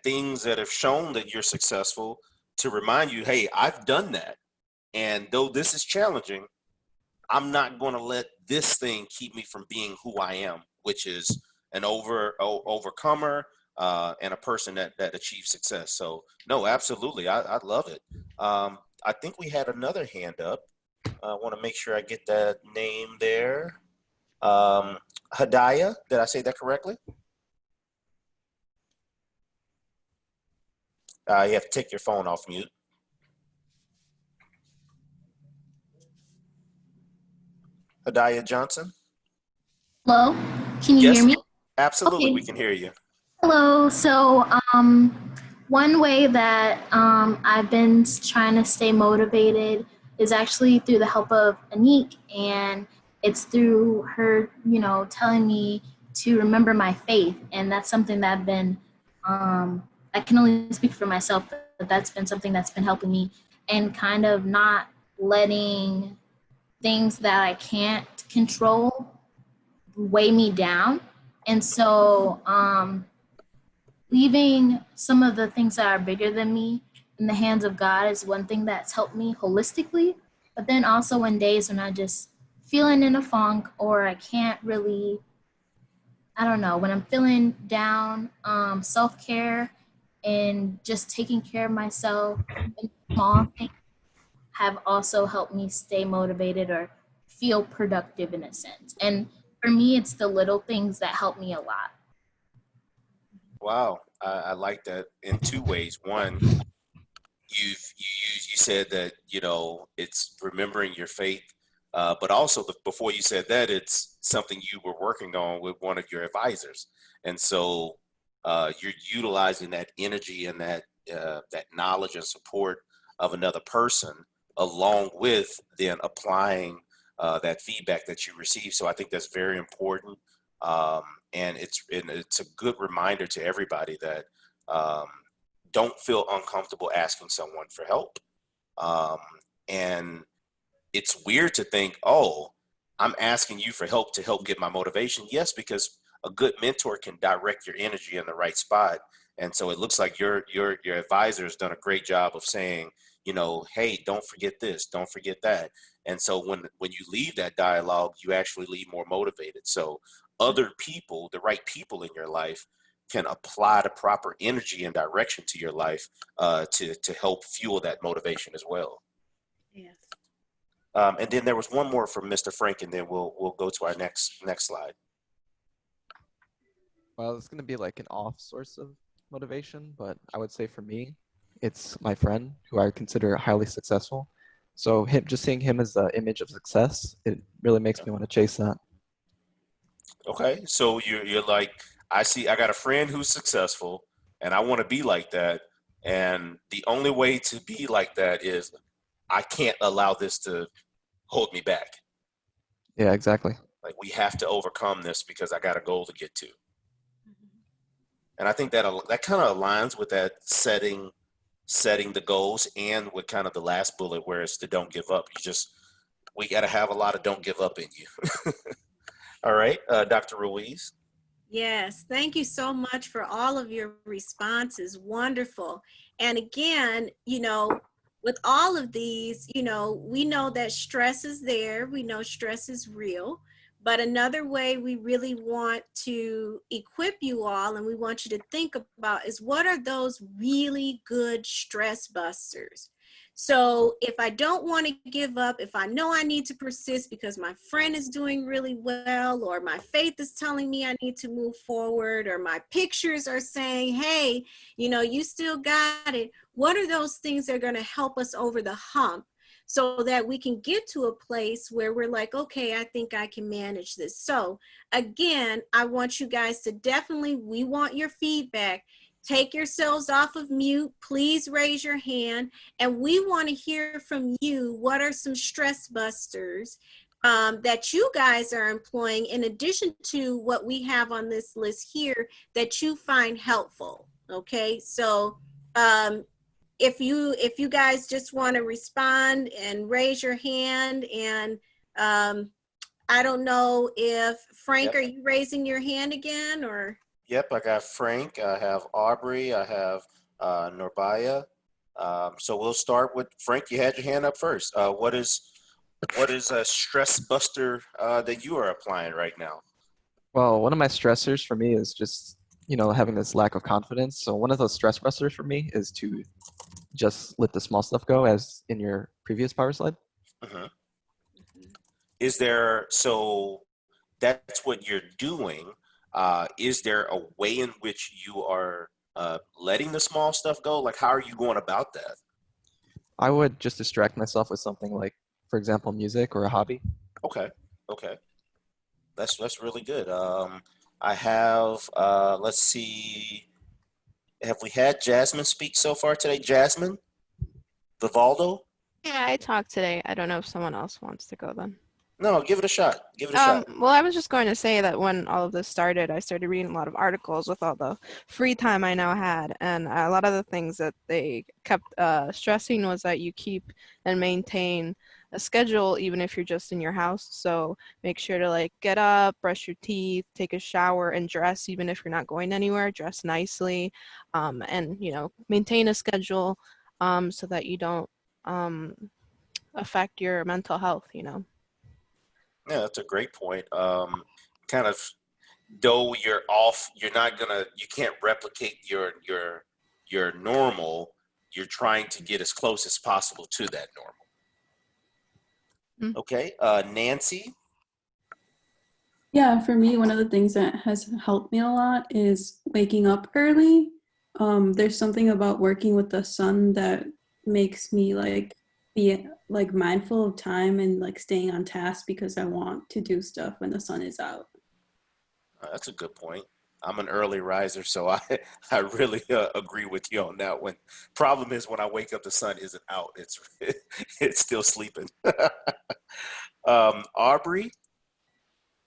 things that have shown that you're successful to remind you, hey, I've done that. And though this is challenging, I'm not going to let this thing keep me from being who I am, which is an overcomer and a person that achieves success. So no, absolutely. I love it. I think we had another hand up. I want to make sure I get that name there. Hadaya, did I say that correctly? You have to take your phone off mute. Hadaya Johnson? Hello, can you Yes, hear me? absolutely, Okay. we can hear you. Hello, so one way that I've been trying to stay motivated is actually through the help of Anique, and it's through her, telling me to remember my faith, and that's something that I've been, I can only speak for myself, but that's been something that's been helping me, and kind of not letting things that I can't control weigh me down. And so leaving some of the things that are bigger than me in the hands of God is one thing that's helped me holistically. But then also in days when I just feeling in a funk, or I can't really, I don't know, when I'm feeling down, self-care and just taking care of myself and small things have also helped me stay motivated or feel productive in a sense. And for me, it's the little things that help me a lot. Wow, I like that in two ways. One, you said that, it's remembering your faith, but also before you said that, it's something you were working on with one of your advisors, and so you're utilizing that energy and that knowledge and support of another person, along with then applying that feedback that you receive. So I think that's very important, and it's a good reminder to everybody that don't feel uncomfortable asking someone for help. And it's weird to think, oh, I'm asking you for help to help get my motivation. Yes, because a good mentor can direct your energy in the right spot. And so it looks like your advisor has done a great job of saying, you know, hey, don't forget this, don't forget that. And so when you leave that dialogue, you actually leave more motivated. So other people, the right people in your life, can apply the proper energy and direction to your life to help fuel that motivation as well. Yes. And then there was one more from Mr. Frank, and then we'll go to our next slide. Well, it's going to be like an off source of motivation, but I would say for me, it's my friend who I consider highly successful. So just seeing him as the image of success, it really makes me want to chase that. Okay, so you're like, I got a friend who's successful, and I want to be like that. And the only way to be like that is I can't allow this to hold me back. Yeah, exactly. Like, we have to overcome this because I got a goal to get to. And I think that kind of aligns with that setting the goals, and with kind of the last bullet where it's the don't give up. We got to have a lot of don't give up in you. All right, Dr. Ruiz. Yes, thank you so much for all of your responses. Wonderful. And again, you know, with all of these, you know, we know that stress is there. We know stress is real. But another way we really want to equip you all, and we want you to think about, is what are those really good stress busters? So if I don't want to give up, if I know I need to persist because my friend is doing really well, or my faith is telling me I need to move forward, or my pictures are saying, hey, you know, you still got it. What are those things that are going to help us over the hump, so that we can get to a place where we're like, okay, I think I can manage this. So again, I want you guys to we want your feedback. Take yourselves off of mute. Please raise your hand. And we want to hear from you. What are some stress busters that you guys are employing, in addition to what we have on this list here, that you find helpful? Okay, so if you guys just want to respond and raise your hand, and I don't know if Frank, Yep. are you raising your hand again, or? Yep, I got Frank, I have Aubrey, I have Norbaya. So we'll start with Frank. You had your hand up first. What is a stress buster that you are applying right now? Well, one of my stressors for me is just, you know, having this lack of confidence. So one of those stress busters for me is to just let the small stuff go, as in your previous power slide. Mm-hmm. So that's what you're doing. Is there a way in which you are letting the small stuff go? Like, how are you going about that? I would just distract myself with something like, for example, music or a hobby. Okay. That's really good. I have, let's see, have we had Jasmine speak so far today? Jasmine Vivaldo? Yeah, I talked today. I don't know if someone else wants to go then. No, give it a shot. Give it a shot. Well, I was just going to say that when all of this started, I started reading a lot of articles with all the free time I now had. And a lot of the things that they kept stressing was that you keep and maintain a schedule, even if you're just in your house. So make sure to like get up, brush your teeth, take a shower, and dress, even if you're not going anywhere. Dress nicely, and, you know, maintain a schedule so that you don't affect your mental health, you know. Yeah, that's a great point. Kind of, though you're off, you can't replicate your normal. You're trying to get as close as possible to that normal. Mm. Okay, Nancy. Yeah, for me, one of the things that has helped me a lot is waking up early. There's something about working with the sun that makes me like be like mindful of time and like staying on task, because I want to do stuff when the sun is out. That's a good point. I'm an early riser, so I really agree with you on that one. Problem is, when I wake up, the sun isn't out. It's still sleeping. Aubrey.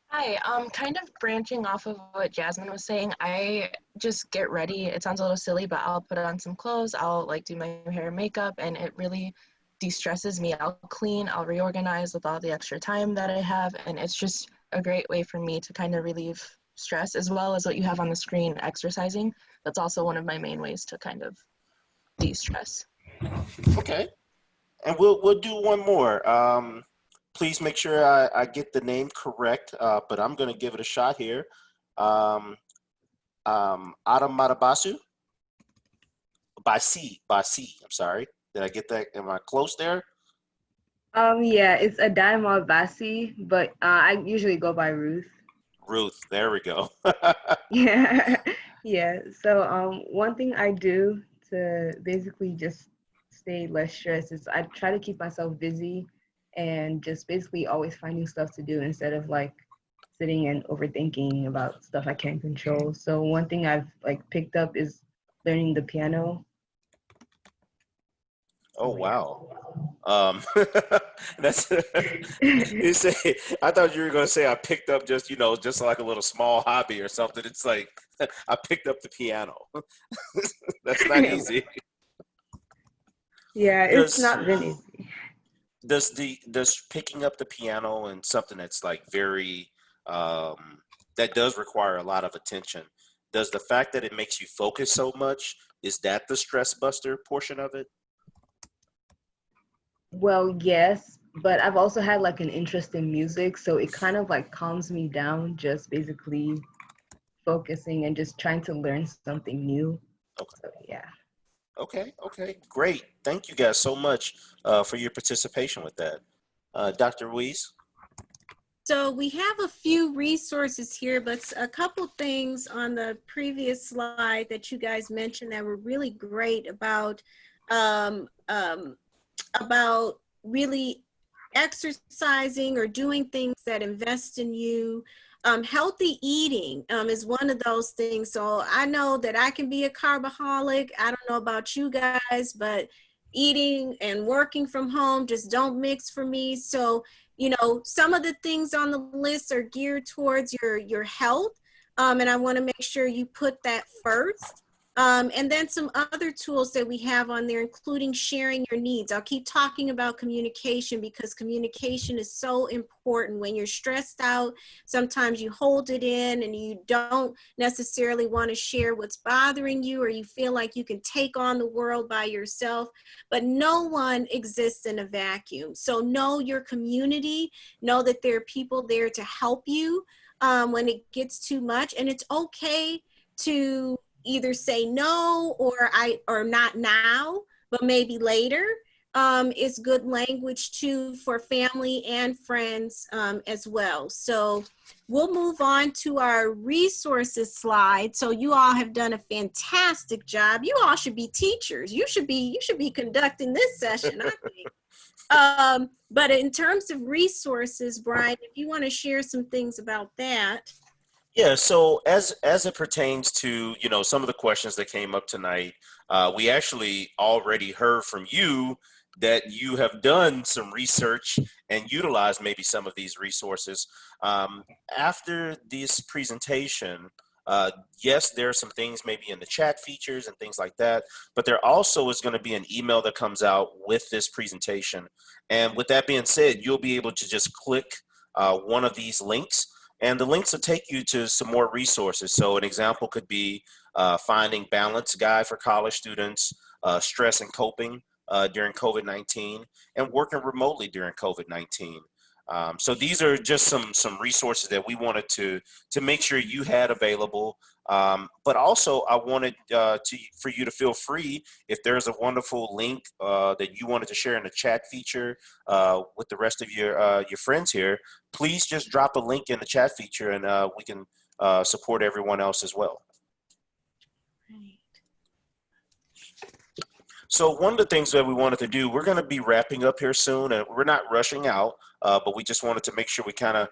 Hi, kind of branching off of what Jasmine was saying, I just get ready. It sounds a little silly, but I'll put on some clothes, I'll like do my hair and makeup, and it really de-stresses me. I'll clean, I'll reorganize with all the extra time that I have, and it's just a great way for me to kind of relieve stress, as well as what you have on the screen, exercising. That's also one of my main ways to kind of de-stress. Okay. And we'll do one more. Please make sure I get the name correct, but I'm going to give it a shot here. Adam Matabasu? Basi, I'm sorry. Did I get that? Am I close there? Yeah, it's a Diamond Basi, but I usually go by Ruth. Ruth, there we go. Yeah, yeah. So one thing I do to basically just stay less stressed is I try to keep myself busy and just basically always finding stuff to do instead of like sitting and overthinking about stuff I can't control. So one thing I've like picked up is learning the piano. Oh, wow. That's you say. I thought you were gonna say I picked up just just like a little small hobby or something. It's like I picked up the piano. That's not easy. Yeah, it's not been easy. Does picking up the piano and something that's like very that does require a lot of attention? Does the fact that it makes you focus so much, is that the stress buster portion of it? Well, yes, but I've also had like an interest in music, so it kind of like calms me down, just basically focusing and just trying to learn something new. Okay. So yeah. Okay, great. Thank you guys so much for your participation with that. Dr. Ruiz? So we have a few resources here, but a couple things on the previous slide that you guys mentioned that were really great about really exercising or doing things that invest in you. Healthy eating is one of those things. So I know that I can be a carboholic. I don't know about you guys, but eating and working from home just don't mix for me. So, some of the things on the list are geared towards your health. And I want to make sure you put that first. And then some other tools that we have on there, including sharing your needs. I'll keep talking about communication because communication is so important. When you're stressed out, sometimes you hold it in and you don't necessarily want to share what's bothering you, or you feel like you can take on the world by yourself, but no one exists in a vacuum. So know your community, know that there are people there to help you when it gets too much, and it's okay to either say no or not now, but maybe later is good language too for family and friends as well. So we'll move on to our resources slide. So you all have done a fantastic job. You all should be teachers. You should be conducting this session, I think. But in terms of resources, Brian, if you want to share some things about that. Yeah, so as it pertains to, some of the questions that came up tonight, we actually already heard from you that you have done some research and utilized maybe some of these resources. After this presentation, yes, there are some things maybe in the chat features and things like that, but there also is going to be an email that comes out with this presentation. And with that being said, you'll be able to just click one of these links, and the links will take you to some more resources. So an example could be Finding Balance Guide for College Students, Stress and Coping during COVID-19, and Working Remotely during COVID-19. So these are just some resources that we wanted to make sure you had available. But also I wanted for you to feel free, if there's a wonderful link that you wanted to share in the chat feature with the rest of your friends here, please just drop a link in the chat feature and we can support everyone else as well. So one of the things that we wanted to do, we're going to be wrapping up here soon, and we're not rushing out, but we just wanted to make sure we kind of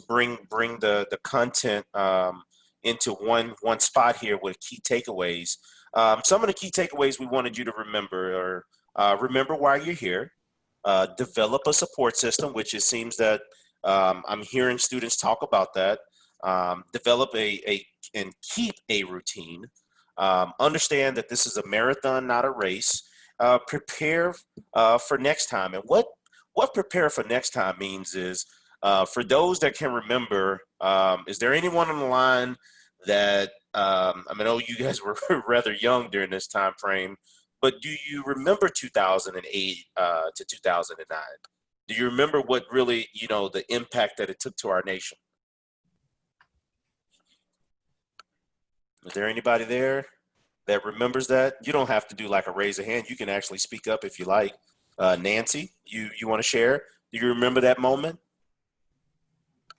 bring the content into one spot here with key takeaways. Some of the key takeaways we wanted you to remember are remember why you're here, develop a support system, which it seems that I'm hearing students talk about that, develop and keep a routine. Understand that this is a marathon, not a race, prepare for next time. And what prepare for next time means is, for those that can remember, is there anyone on the line that, I know you guys were rather young during this time frame, but do you remember 2008 to 2009? Do you remember what really, the impact that it took to our nation? Is there anybody there that remembers that? You don't have to do like a raise a hand. You can actually speak up if you like. Nancy, you want to share? Do you remember that moment?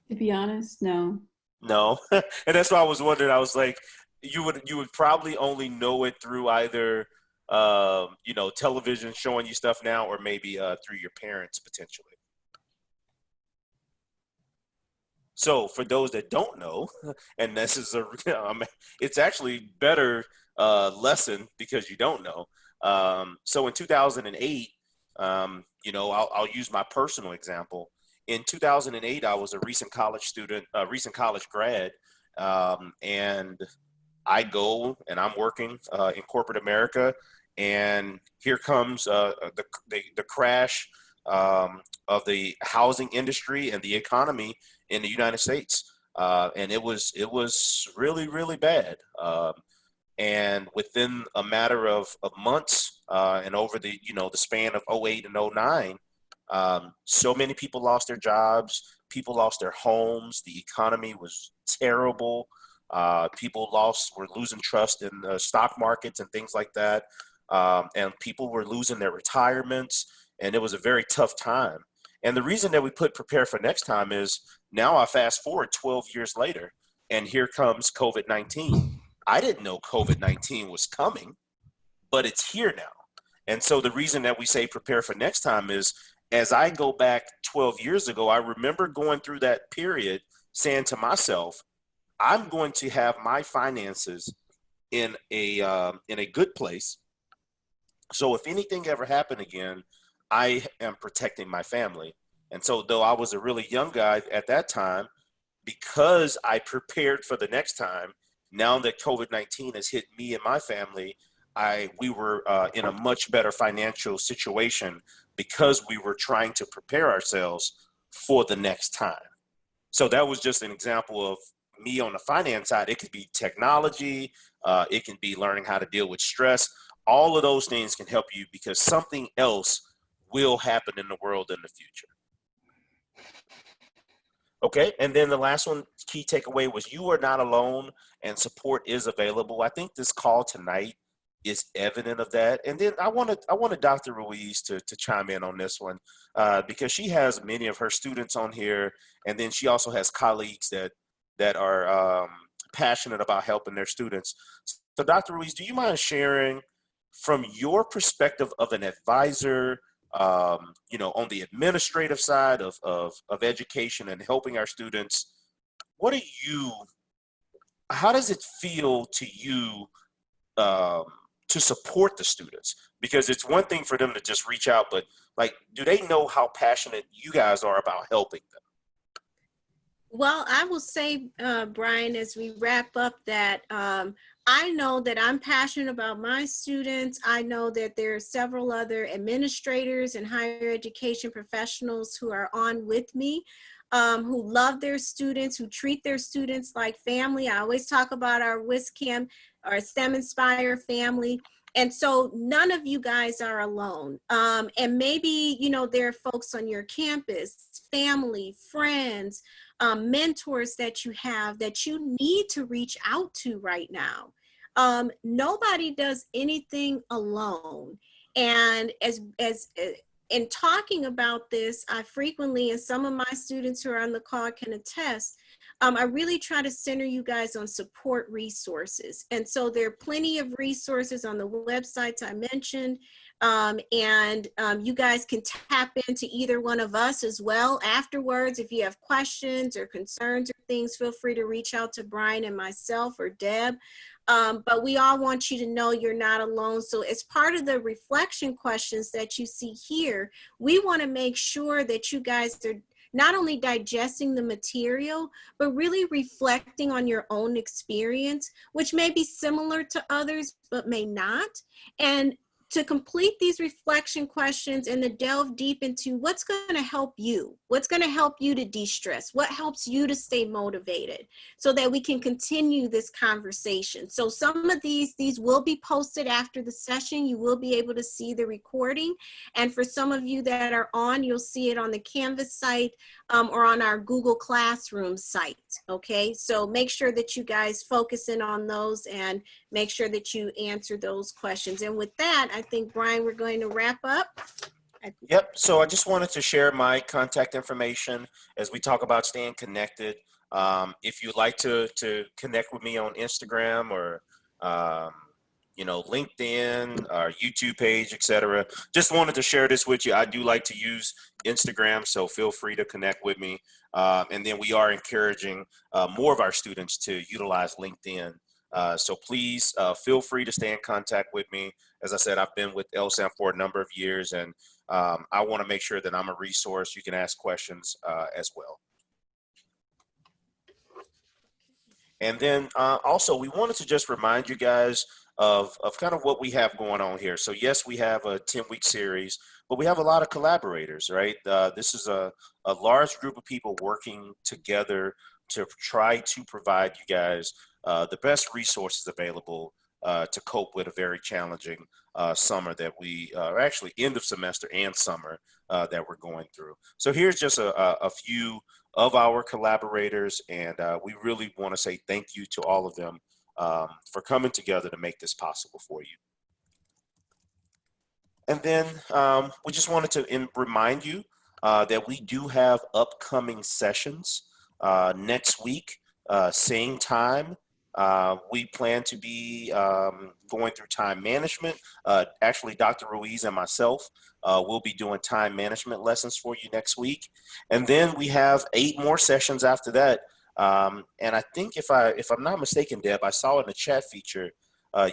To be honest, no. No. And that's why I was wondering. I was like, you would probably only know it through either television showing you stuff now, or maybe through your parents potentially. So for those that don't know, and this is it's actually better lesson because you don't know. So in 2008, I'll use my personal example. In 2008, I was a recent college student, a recent college grad, and I go and I'm working in corporate America, and here comes the crash of the housing industry and the economy in the United States, and it was really, really bad. And within a matter of months, and over the span of 2008 and 2009, so many people lost their jobs, people lost their homes, the economy was terrible. People were losing trust in the stock markets and things like that, and people were losing their retirements, and it was a very tough time. And the reason that we put prepare for next time is now I fast forward 12 years later, and here comes COVID-19. I didn't know COVID-19 was coming, but it's here now. And so the reason that we say prepare for next time is, as I go back 12 years ago, I remember going through that period saying to myself, I'm going to have my finances in a good place. So if anything ever happened again, I am protecting my family. And so though I was a really young guy at that time, because I prepared for the next time, now that COVID-19 has hit me and my family, we were in a much better financial situation because we were trying to prepare ourselves for the next time. So that was just an example of me on the finance side. It could be technology, it can be learning how to deal with stress. All of those things can help you because something else will happen in the world in the future. Okay, and then the last one, key takeaway was you are not alone and support is available. I think this call tonight is evident of that. And then I wanted Dr. Ruiz to chime in on this one because she has many of her students on here, and then she also has colleagues that are passionate about helping their students. So Dr. Ruiz, do you mind sharing from your perspective of an advisor, on the administrative side of education and helping our students, how does it feel to you to support the students? Because it's one thing for them to just reach out, but do they know how passionate you guys are about helping them? Well, I will say, Brian, as we wrap up that I know that I'm passionate about my students. I know that there are several other administrators and higher education professionals who are on with me, who love their students, who treat their students like family. I always talk about our WISCAM, our STEM Inspire family. And so none of you guys are alone. And maybe, there are folks on your campus, family, friends, mentors that you have that you need to reach out to right now. Nobody does anything alone. And as in talking about this, I frequently, and some of my students who are on the call can attest, I really try to center you guys on support resources. And so there are plenty of resources on the websites I mentioned. You guys can tap into either one of us as well afterwards. If you have questions or concerns or things, feel free to reach out to Brian and myself or Deb. But we all want you to know you're not alone. So as part of the reflection questions that you see here, we want to make sure that you guys are not only digesting the material, but really reflecting on your own experience, which may be similar to others, but may not. And to complete these reflection questions and to delve deep into what's going to help you, what's going to help you to de-stress, what helps you to stay motivated, so that we can continue this conversation. So some of these will be posted after the session. You will be able to see the recording. And for some of you that are on, you'll see it on the Canvas site or on our Google Classroom site, okay? So make sure that you guys focus in on those and make sure that you answer those questions. And with that, I think, Brian, we're going to wrap up. Yep, so I just wanted to share my contact information as we talk about staying connected. If you'd like to connect with me on Instagram or you know, LinkedIn, our YouTube page, etc. Just wanted to share this with you. I do like to use Instagram, so feel free to connect with me. And then we are encouraging more of our students to utilize LinkedIn. So please feel free to stay in contact with me. As I said, I've been with LSAM for a number of years, and I want to make sure that I'm a resource. You can ask questions as well. And then also, we wanted to just remind you guys of kind of what we have going on here. So yes, we have a 10-week series, but we have a lot of collaborators, right? This is a large group of people working together to try to provide you guys the best resources available to cope with a very challenging summer that we are actually end of semester and summer that we're going through. So here's just a few of our collaborators, and we really want to say thank you to all of them for coming together to make this possible for you. And then we just wanted to remind you that we do have upcoming sessions next week, same time. We plan to be going through time management. Actually, Dr. Ruiz and myself will be doing time management lessons for you next week. And then we have 8 more sessions after that. And I think if I'm not mistaken, Deb, I saw in the chat feature,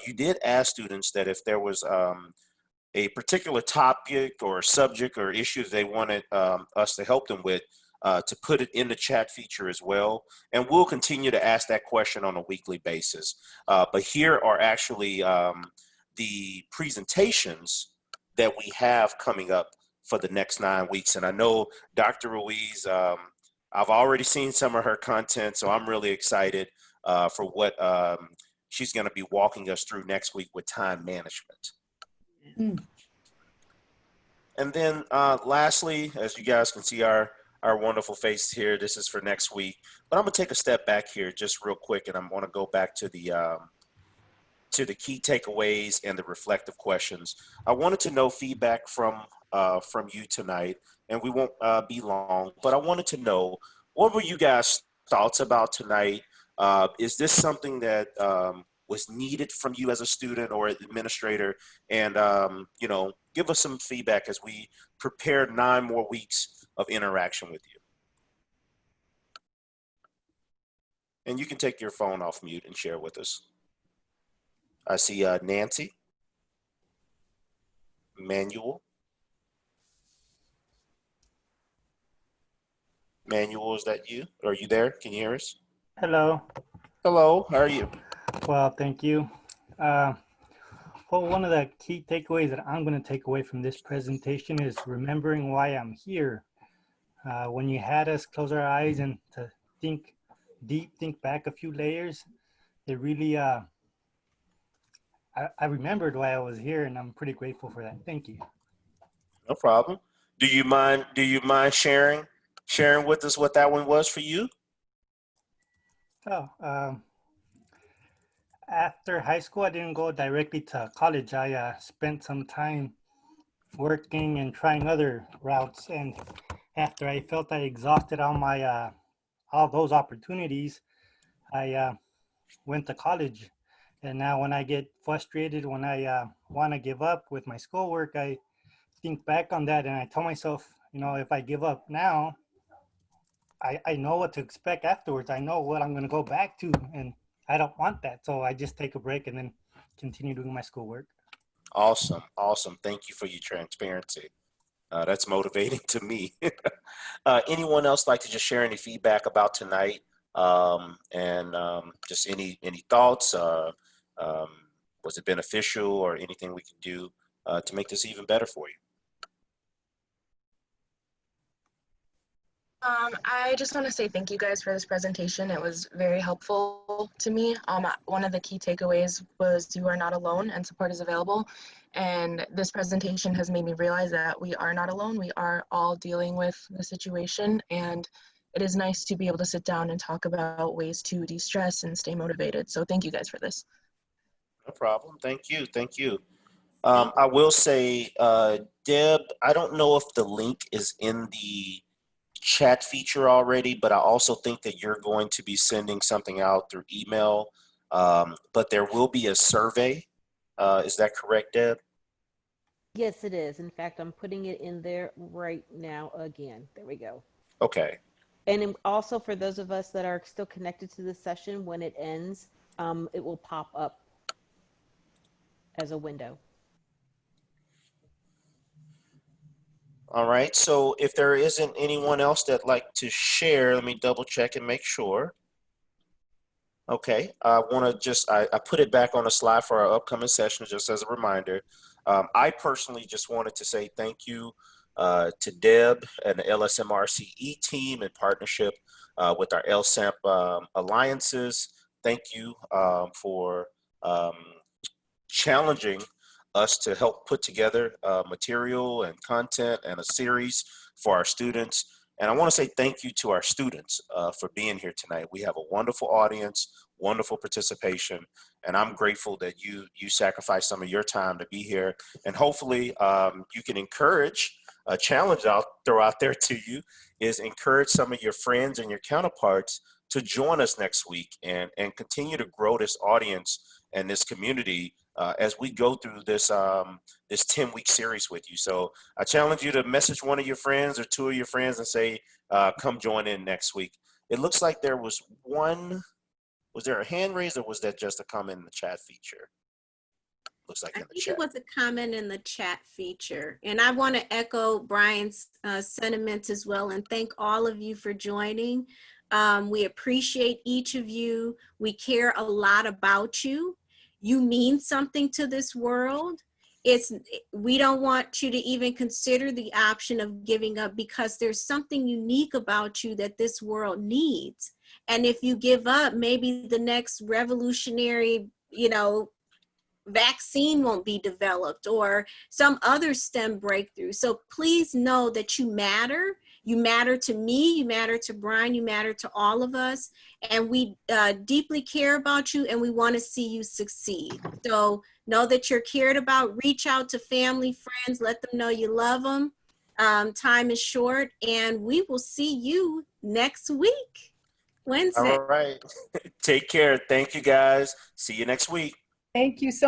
you did ask students that if there was a particular topic or subject or issue they wanted us to help them with, to put it in the chat feature as well. And we'll continue to ask that question on a weekly basis. But here are actually the presentations that we have coming up for the next 9 weeks. And I know Dr. Ruiz, I've already seen some of her content, so I'm really excited for what she's going to be walking us through next week with time management. And then lastly, as you guys can see our wonderful faces here, this is for next week. But I'm going to take a step back here just real quick, and I'm going to go back to the key takeaways and the reflective questions. I wanted to know feedback from you tonight, and we won't be long, but I wanted to know, what were you guys' thoughts about tonight? Is this something that was needed from you as a student or administrator? And, you know, give us some feedback as we prepare 9 more weeks of interaction with you. And you can take your phone off mute and share with us. I see Nancy, Manuel. Manuel, is that you? Are you there? Can you hear us? Hello. Hello, how are you? Well, thank you. Well, one of the key takeaways that I'm going to take away from this presentation is remembering why I'm here. When you had us close our eyes and to think deep, think back a few layers, it really, I remembered why I was here, and I'm pretty grateful for that. Thank you. No problem. Do you mind sharing with us what that one was for you? Oh, after high school, I didn't go directly to college. I spent some time working and trying other routes, and after I felt I exhausted all those opportunities, I went to college. And now when I get frustrated, when I want to give up with my schoolwork, I think back on that and I tell myself, you know, if I give up now, I know what to expect afterwards. I know what I'm going to go back to, and I don't want that. So I just take a break and then continue doing my schoolwork. Awesome. Awesome. Thank you for your transparency. That's motivating to me. Anyone else like to just share any feedback about tonight? Just any thoughts? Was it beneficial, or anything we can do to make this even better for you. I just want to say thank you guys for this presentation. It was very helpful to me. One of the key takeaways was you are not alone and support is available. And this presentation has made me realize that we are not alone. We are all dealing with the situation, and it is nice to be able to sit down and talk about ways to de-stress and stay motivated. So thank you guys for this. No problem. Thank you. Thank you. I will say, Deb, I don't know if the link is in the chat feature already, but I also think that you're going to be sending something out through email. But there will be a survey. Is that correct, Deb? Yes, it is. In fact, I'm putting it in there right now again. There we go. Okay. And also for those of us that are still connected to this session, when it ends, it will pop up as a window. All right. So if there isn't anyone else that'd like to share, let me double check and make sure. Okay. I want to just, I put it back on the slide for our upcoming session just as a reminder. I personally just wanted to say thank you to Deb and the LSMRCE team in partnership with our LSAMP alliances. Thank you for challenging us to help put together material and content and a series for our students. And I want to say thank you to our students for being here tonight. We have a wonderful audience, wonderful participation, and I'm grateful that you sacrificed some of your time to be here. And hopefully you can encourage, a challenge I'll throw out there to you is encourage some of your friends and your counterparts to join us next week and continue to grow this audience and this community as we go through this this 10-week series with you. So I challenge you to message one of your friends or two of your friends and say, come join in next week. It looks like there was one, was there a hand raised or was that just a comment in the chat feature? Looks like in the chat. It was a comment in the chat feature. And I want to echo Brian's sentiments as well and thank all of you for joining. We appreciate each of you. We care a lot about you. You mean something to this world. We don't want you to even consider the option of giving up because there's something unique about you that this world needs. And if you give up, maybe the next revolutionary, vaccine won't be developed or some other STEM breakthrough. So please know that you matter. You matter to me, you matter to Brian, you matter to all of us. And we deeply care about you and we want to see you succeed. So know that you're cared about, reach out to family, friends, let them know you love them. Time is short and we will see you next week, Wednesday. All right. Take care. Thank you guys. See you next week. Thank you so